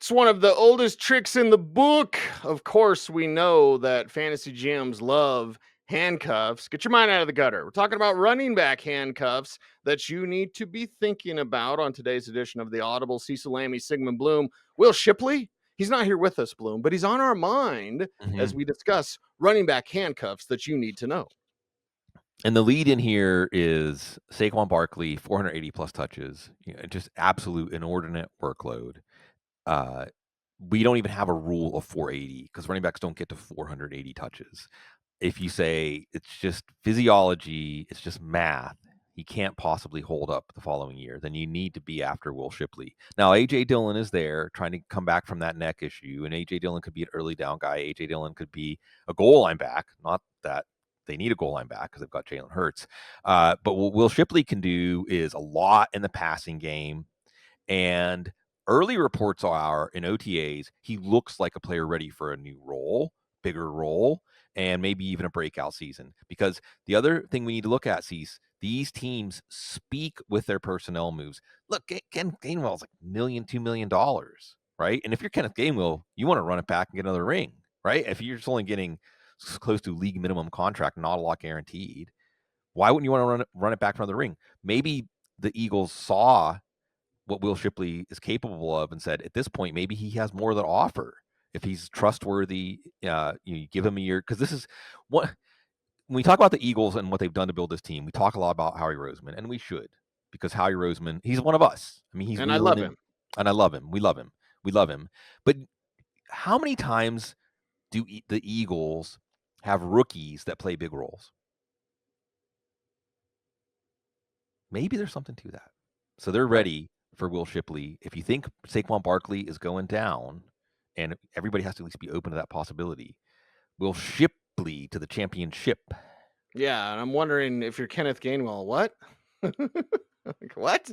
It's one of the oldest tricks in the book. Of course, we know that fantasy GMs love handcuffs. Get your mind out of the gutter. We're talking about running back handcuffs that you need to be thinking about on today's edition of the Audible. Cecil Lammy, Sigmund Bloom, Will Shipley. He's not here with us, Bloom, but he's on our mind as we discuss running back handcuffs that you need to know. And the lead in here is Saquon Barkley, 480 plus touches, just absolute inordinate workload. We don't even have a rule of 480 because running backs don't get to 480 touches. If you say it's just physiology, it's just math, he can't possibly hold up the following year, then you need to be after Will Shipley. Now, A.J. Dillon is there trying to come back from that neck issue, and A.J. Dillon could be an early down guy. A.J. Dillon could be a goal line back, not that they need a goal line back because they've got Jalen Hurts. But what Will Shipley can do is a lot in the passing game, and early reports are in OTAs, he looks like a player ready for a new role, bigger role, and maybe even a breakout season. Because the other thing we need to look at, Cease, these teams speak with their personnel moves. Look, Ken Gainwell's like $1 million, $2 million, right? And if you're Kenneth Gainwell, you want to run it back and get another ring, right? If you're just only getting close to league minimum contract, not a lot guaranteed, why wouldn't you want to run it back for another ring? Maybe the Eagles saw what Will Shipley is capable of and said, at this point, maybe he has more to offer. If he's trustworthy, you give him a year. Because this is what, when we talk about the Eagles and what they've done to build this team, we talk a lot about Howie Roseman, and we should, because Howie Roseman, he's one of us. I mean, I love him. And I love him. We love him. We love him. But how many times do the Eagles have rookies that play big roles? Maybe there's something to that. So they're ready for Will Shipley. If you think Saquon Barkley is going down, and everybody has to at least be open to that possibility, Will Shipley to the championship. Yeah, and I'm wondering if you're Kenneth Gainwell, what? Like, what?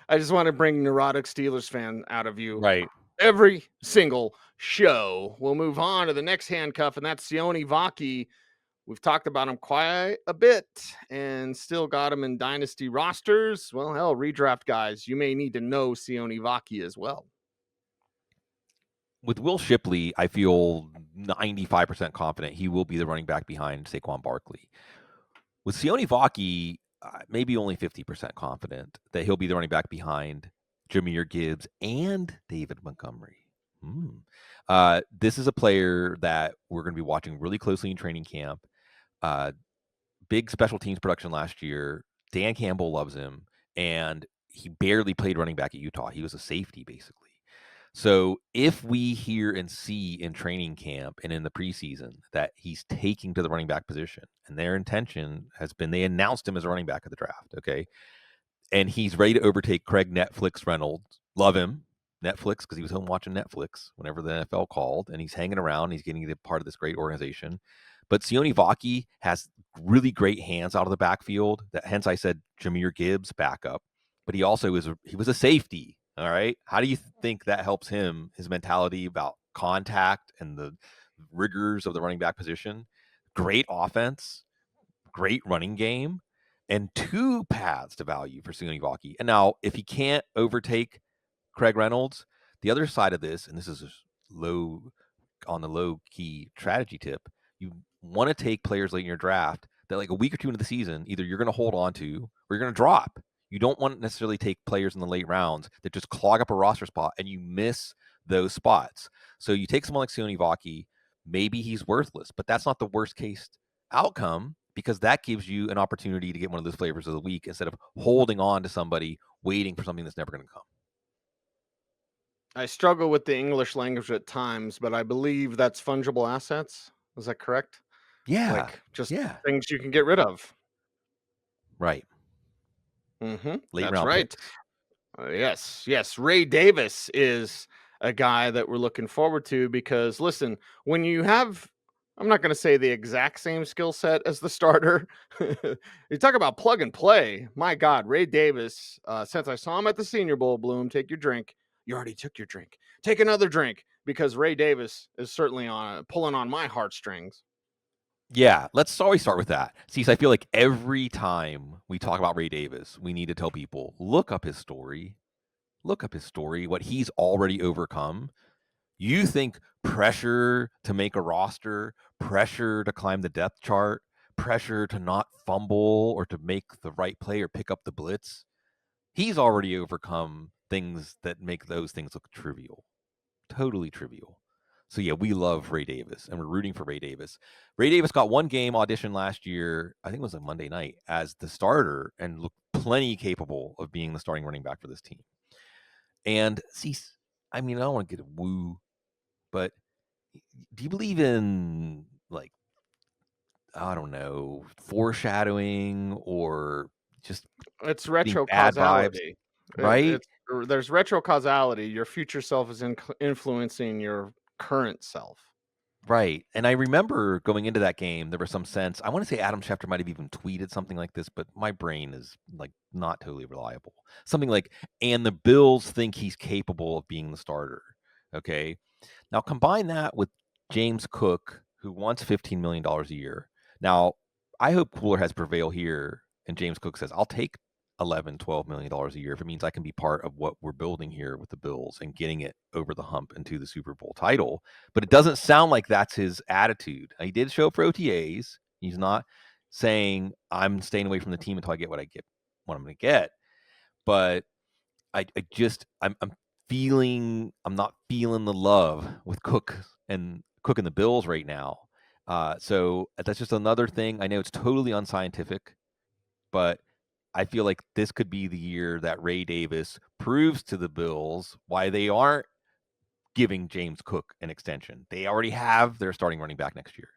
I just want to bring neurotic Steelers fan out of you. Right. Every single show. We'll move on to the next handcuff, and that's Sione Vaki. We've talked about him quite a bit and still got him in dynasty rosters. Well, hell, redraft guys, you may need to know Sione Vaki as well. With Will Shipley, I feel 95% confident he will be the running back behind Saquon Barkley. With Sione Vaki, maybe only 50% confident that he'll be the running back behind Jahmyr Gibbs and David Montgomery. This is a player that we're going to be watching really closely in training camp. Big special teams production last year. Dan Campbell loves him, and he barely played running back at Utah. He was a safety, basically. So if we hear and see in training camp and in the preseason that he's taking to the running back position, and their intention has been, they announced him as a running back at the draft, okay? And he's ready to overtake Craig Netflix Reynolds. Love him, Netflix, because he was home watching Netflix whenever the NFL called, and he's hanging around. He's getting to be part of this great organization. But Sione Vaki has really great hands out of the backfield. Hence, I said Jahmyr Gibbs backup. But he also he was a safety. All right. How do you think that helps him, his mentality about contact and the rigors of the running back position? Great offense, great running game, and 2 paths to value for Sione Vaki. And now, if he can't overtake Craig Reynolds, the other side of this, and this is on the low key strategy tip, you want to take players late in your draft that, like a week or two into the season, either you're going to hold on to or you're going to drop. You don't want to necessarily take players in the late rounds that just clog up a roster spot and you miss those spots. So you take someone like Sione Vaki, maybe he's worthless, but that's not the worst case outcome, because that gives you an opportunity to get one of those flavors of the week instead of holding on to somebody, waiting for something that's never going to come. I struggle with the English language at times, but I believe that's fungible assets. Is that correct? Yeah. Like just things you can get rid of. Right. Late round right. Yes. Ray Davis is a guy that we're looking forward to because, listen, when you have, I'm not going to say the exact same skill set as the starter. You talk about plug and play. My God, Ray Davis, since I saw him at the Senior Bowl, Bloom, take your drink. You already took your drink. Take another drink, because Ray Davis is certainly pulling on my heartstrings. Yeah, let's always start with that. See, so I feel like every time we talk about Ray Davis, we need to tell people, look up his story. look up his story, what he's already overcome. You think pressure to make a roster, pressure to climb the depth chart, pressure to not fumble or to make the right play or pick up the blitz. He's already overcome things that make those things look trivial. Totally trivial. So yeah, we love Ray Davis, and we're rooting for Ray Davis. Ray Davis got one game audition last year, I think it was a Monday night, as the starter, and looked plenty capable of being the starting running back for this team. And see, I mean, I don't want to get a woo, but do you believe in, like, I don't know, foreshadowing or just It's getting bad vibes, retrocausality. right? There's retrocausality. Your future self is influencing your current self. Right. And I remember going into that game, there was some sense. I want to say Adam Schefter might have even tweeted something like this, but my brain is like not totally reliable. Something like, and the Bills think he's capable of being the starter. Okay. Now combine that with James Cook, who wants $15 million a year. Now, I hope cooler heads prevail here. And James Cook says, I'll take $11-12 million a year if it means I can be part of what we're building here with the Bills and getting it over the hump into the Super Bowl title. But it doesn't sound like that's his attitude. He did show up for OTAs. He's not saying I'm staying away from the team until I get what I'm going to get. But I'm not feeling the love with Cook and the Bills right now. So that's just another thing. I know it's totally unscientific, but I feel like this could be the year that Ray Davis proves to the Bills why they aren't giving James Cook an extension. They already have their starting running back next year.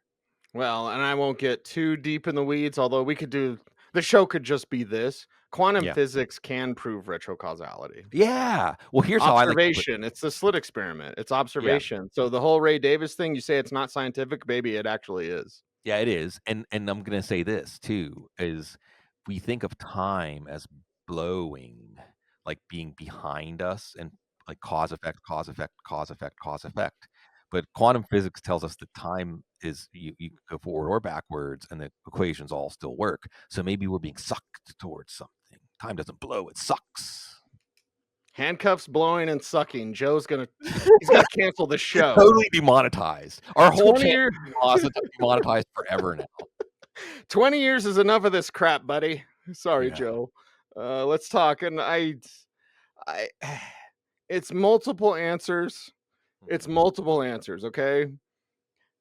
Well, and I won't get too deep in the weeds, although the show could just be this. Quantum Yeah. physics can prove retrocausality. Yeah. Well, here's how I like to put Observation. It's the slit experiment. It's Yeah. observation. So the whole Ray Davis thing, you say it's not scientific, baby, it actually is. Yeah, it is. And I'm going to say this too, is we think of time as blowing, like being behind us and like cause effect, cause effect, cause effect, cause effect. But quantum physics tells us that time is you can go forward or backwards and the equations all still work. So maybe we're being sucked towards something. Time doesn't blow, it sucks. Handcuffs blowing and sucking. He's gonna cancel the show. Totally demonetized. Our whole 20 channel years is demonetized forever now. 20 years is enough of this crap, buddy. Sorry, Yeah. Joe. Let's talk. And I it's multiple answers. It's multiple answers, okay?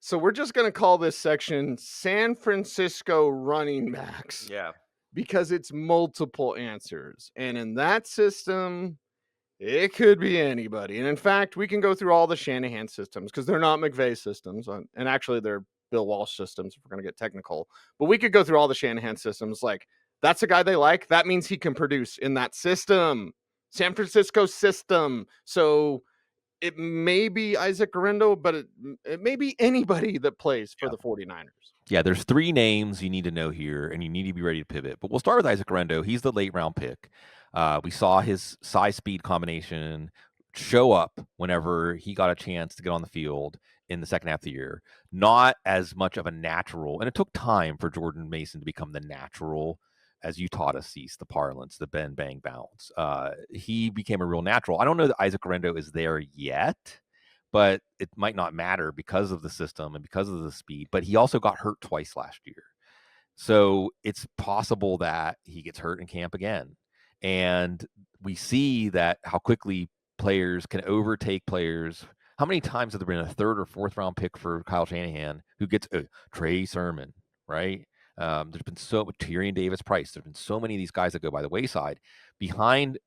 So we're just gonna call this section San Francisco running backs Yeah. because it's multiple answers. And in that system, it could be anybody. And in fact, we can go through all the Shanahan systems because they're not McVay systems. And actually, they're Bill Walsh systems if we're going to get technical. But we could go through all the Shanahan systems. Like, that's a guy they like. That means he can produce in that system, San Francisco system. So it may be Isaac Garendo, but it may be anybody that plays for the 49ers. Yeah, there's 3 names you need to know here, and you need to be ready to pivot. But we'll start with Isaac Garendo. He's the late round pick. We saw his size-speed combination show up whenever he got a chance to get on the field in the second half of the year. Not as much of a natural, and it took time for Jordan Mason to become the natural, as you taught us, Cease, the parlance, the bend, bang, bounce. He became a real natural. I don't know that Isaac Garendo is there yet, but it might not matter because of the system and because of the speed. But he also got hurt twice last year. So it's possible that he gets hurt in camp again. And we see that how quickly players can overtake players. How many times have there been a third or fourth round pick for Kyle Shanahan who gets Trey Sermon, right? There's been Tyrion Davis Price. There's been so many of these guys that go by the wayside. Behind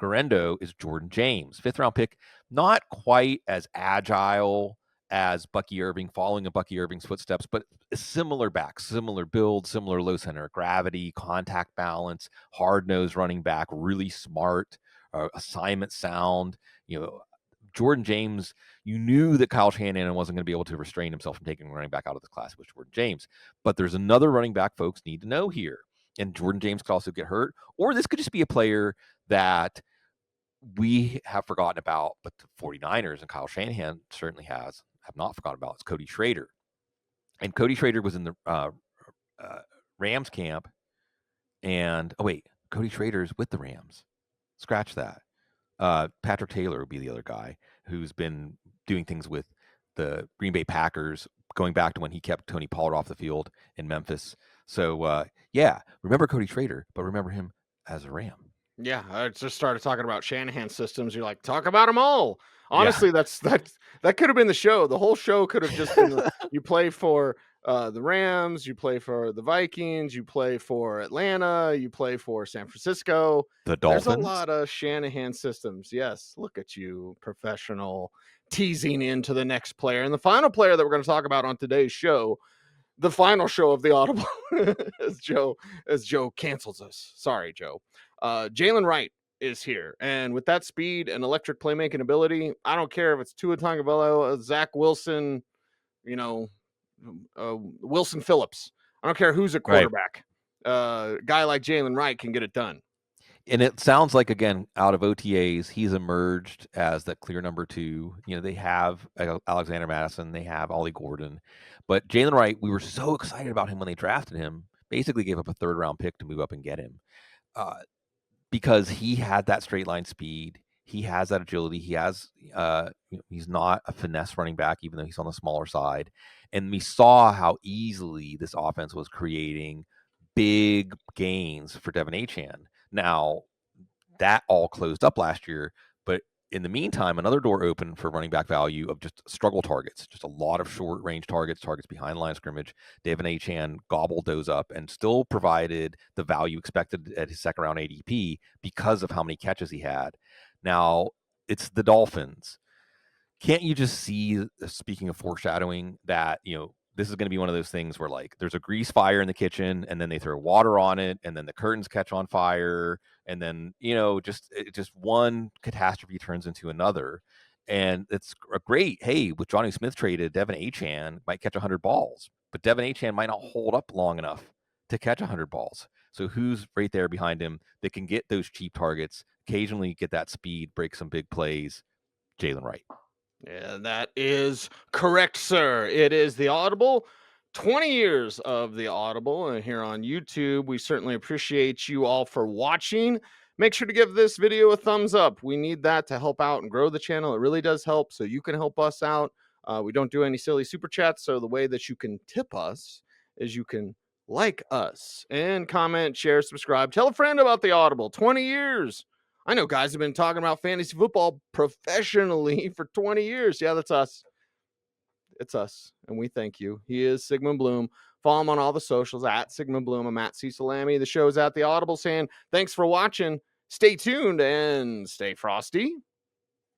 Garendo is Jordan James, 5th round pick, not quite as agile as Bucky Irving, following in Bucky Irving's footsteps, but a similar back, similar build, similar low center of gravity, contact balance, hard-nosed running back, really smart, assignment sound. Jordan James, you knew that Kyle Shanahan wasn't going to be able to restrain himself from taking a running back out of the class with Jordan James. But there's another running back folks need to know here. And Jordan James could also get hurt, or this could just be a player that we have forgotten about, but the 49ers and Kyle Shanahan certainly have not forgotten about. It's Cody Schrader. And Cody Schrader was in the Rams camp. And, Cody Schrader is with the Rams. Scratch that. Patrick Taylor would be the other guy who's been doing things with the Green Bay Packers going back to when he kept Tony Pollard off the field in Memphis. So, yeah, remember Cody Schrader, but remember him as a Ram. Yeah, I just started talking about Shanahan systems. You're like, talk about them all. Yeah. Honestly, that could have been the show. The whole show could have just been you play for the Rams, you play for the Vikings, you play for Atlanta, you play for San Francisco. The There's a Dolphins. lot of Shanahan systems. Yes, look at you, professional, teasing into the next player. And the final player that we're going to talk about on today's show, the final show of the Audible, as Joe cancels us. Sorry, Joe. Jaylen Wright is here, and with that speed and electric playmaking ability, I don't care if it's Tua Tagovailoa, Zach Wilson, Wilson Phillips. I don't care who's a quarterback. Guy like Jaylen Wright can get it done. And it sounds like, again, out of OTAs, he's emerged as the clear number 2. They have Alexander Madison, they have Ollie Gordon, but Jaylen Wright, we were so excited about him when they drafted him. Basically, gave up a 3rd-round pick to move up and get him. Because he had that straight line speed, he has that agility, he has he's not a finesse running back, even though he's on the smaller side. And we saw how easily this offense was creating big gains for Devin Achane. Now, that all closed up last year, but in the meantime, another door opened for running back value of just struggle targets, just a lot of short range targets behind line of scrimmage. Devin Achane gobbled those up and still provided the value expected at his 2nd round ADP because of how many catches he had. Now, it's the Dolphins. Can't you just see, speaking of foreshadowing, that, this is going to be one of those things where, like, there's a grease fire in the kitchen and then they throw water on it and then the curtains catch on fire and then, just one catastrophe turns into another. And it's a great, hey, with Johnny Smith traded, Devin Achane might catch 100 balls, but Devin Achane might not hold up long enough to catch 100 balls. So who's right there behind him that can get those cheap targets, occasionally get that speed, break some big plays? Jaylen Wright. Yeah, that is correct, sir. It is the Audible. 20 years of the Audible, and here on YouTube, we certainly appreciate you all for watching. Make sure to give this video a thumbs up. We need that to help out and grow the channel. It really does help, so you can help us out. We don't do any silly super chats, so the way that you can tip us is you can like us and comment, share, subscribe. Tell a friend about the Audible. 20 years. I know guys have been talking about fantasy football professionally for 20 years. Yeah, that's us. It's us, and we thank you. He is Sigmund Bloom. Follow him on all the socials at Sigmund Bloom. I'm at Cecil Lammy. The show's at the Audible saying, thanks for watching. Stay tuned and stay frosty.